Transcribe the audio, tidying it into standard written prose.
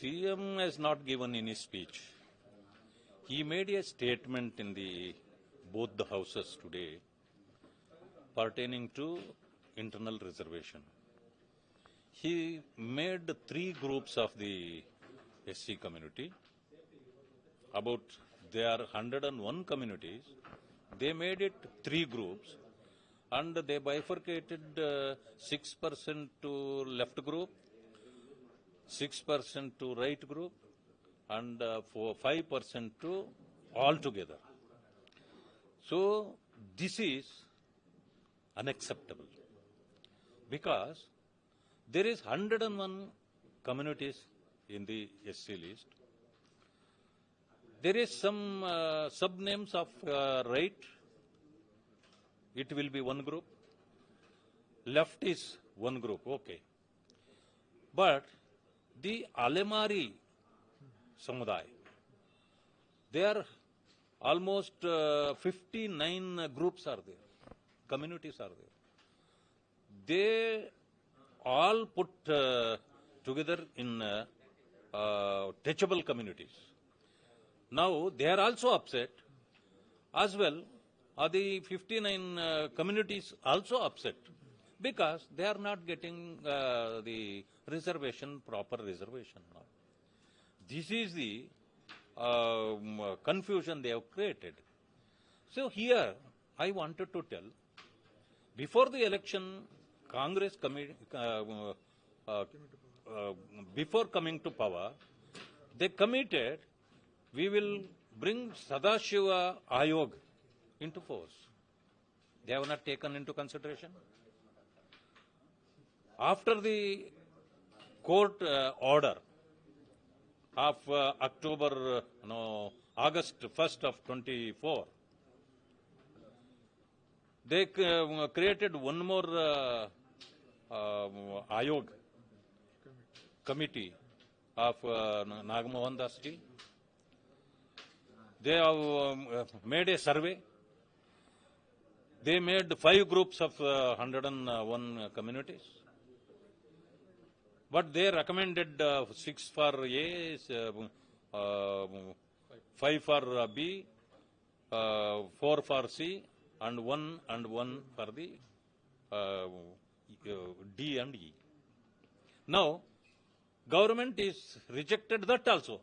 CM has not given any speech. He made a statement in both the houses today pertaining to internal reservation. He made 3 groups of the SC community. About there are 101 communities. They made it 3 groups and they bifurcated 6% to left group, 6% to right group, and 5% to all together. So this is unacceptable because there is 101 communities in the SC list. There is some sub-names of right, it will be 1 group. Left is 1 group, okay. But the Alemari Samuday, they are almost 59 groups are there, communities are there. They all put together in touchable communities. Now they are also upset as well. Are the 59 communities also upset because they are not getting the reservation, proper reservation now. This is the confusion they have created. So here I wanted to tell, before the election, Congress before coming to power, they committed we will bring Sadashiva Ayog into force. They have not taken into consideration. After the court order of August 1st of 24, they created one more Ayog committee of Nagamohan Das ji. They have made a survey. They made 5 groups of 101 communities. But they recommended 6 for A, 5 for B, 4 for C, and 1 for the D and E. Now, government is rejected that also.